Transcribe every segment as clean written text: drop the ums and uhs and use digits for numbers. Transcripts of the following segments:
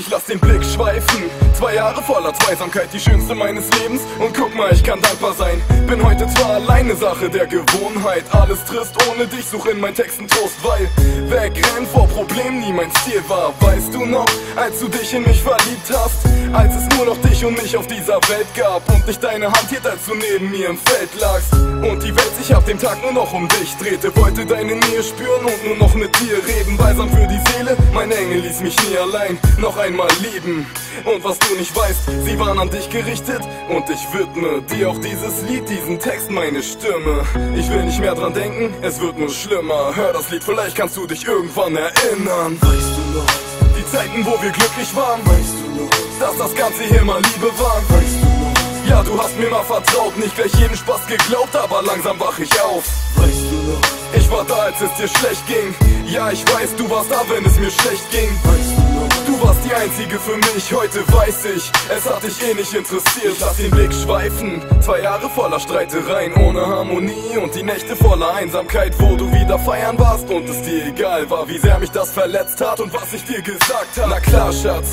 Ich lass den Blick schweifen. 2 Jahre voller Zweisamkeit, die schönste meines Lebens. Und guck mal, ich kann dankbar sein. Bin heute zwar alleine, Sache der Gewohnheit. Alles trist ohne dich, such in meinen Texten Trost, weil wegrennen vor Problemen nie mein Stil war. Weißt du noch, als du dich in mich verliebt hast? Als es nur noch dich und mich auf dieser Welt gab und ich deine Hand hielt, als du neben mir im Feld lagst. Und die Welt sich ab dem Tag nur noch um dich drehte. Wollte deine Nähe spüren und nur noch mit dir reden. Balsam für die Seele, mein Engel ließ mich nie allein noch einmal lieben. Und was du nicht weißt, sie waren an dich gerichtet und ich widme dir auch dieses Lied, diesen Text, meine Stimme. Ich will nicht mehr dran denken, es wird nur schlimmer. Hör das Lied, vielleicht kannst du dich irgendwann erinnern. Weißt du noch, die Zeiten, wo wir glücklich waren, weißt du noch, dass das Ganze hier mal Liebe war. weißt du noch, Ja, du hast mir mal vertraut, nicht gleich jeden Spaß geglaubt, aber langsam wach ich auf. weißt du noch, Ich war da, als es dir schlecht ging. Ja, ich weiß, du warst da, wenn es mir schlecht ging. weißt du noch, Du warst die einzige für mich, heute weiß ich, es hat dich eh nicht interessiert. Lass den Blick schweifen, 2 Jahre voller Streitereien, ohne Harmonie und die Nächte voller Einsamkeit, wo du wieder feiern warst und es dir egal war, wie sehr mich das verletzt hat und was ich dir gesagt hab. Na klar, Schatz,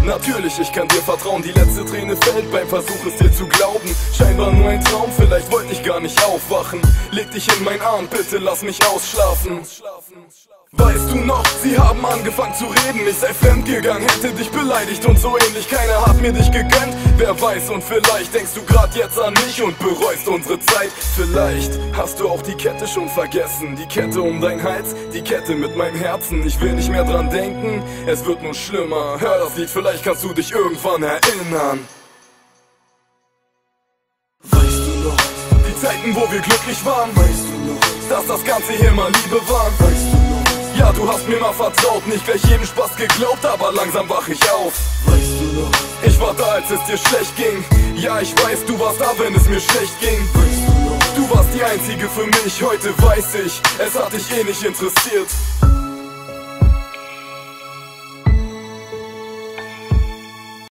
natürlich, ich kann dir vertrauen, die letzte Träne fällt beim Versuch, es dir zu glauben. Scheinbar nur ein Traum, vielleicht wollte ich gar nicht aufwachen. Leg dich in meinen Arm, bitte lass mich ausschlafen. Weißt du noch, sie haben angefangen zu reden, ich sei fremdgegangen, hätte dich beleidigt und so ähnlich. Keiner hat mir dich gegönnt, wer weiß, und vielleicht denkst du grad jetzt an mich und bereust unsere Zeit. Vielleicht hast du auch die Kette schon vergessen, die Kette um dein Hals, die Kette mit meinem Herzen. Ich will nicht mehr dran denken, es wird nur schlimmer. Hör das Lied, vielleicht kannst du dich irgendwann erinnern. weißt du noch, Die Zeiten, wo wir glücklich waren, weißt du noch, dass das Ganze hier mal Liebe war. weißt du noch, Ja, du hast mir mal vertraut, nicht gleich jeden Spaß geglaubt, aber langsam wach ich auf. weißt du noch, Ich war da, als es dir schlecht ging. Ja, ich weiß, du warst da, wenn es mir schlecht ging. weißt du noch, Du warst die einzige für mich, heute weiß ich, es hat dich eh nicht interessiert.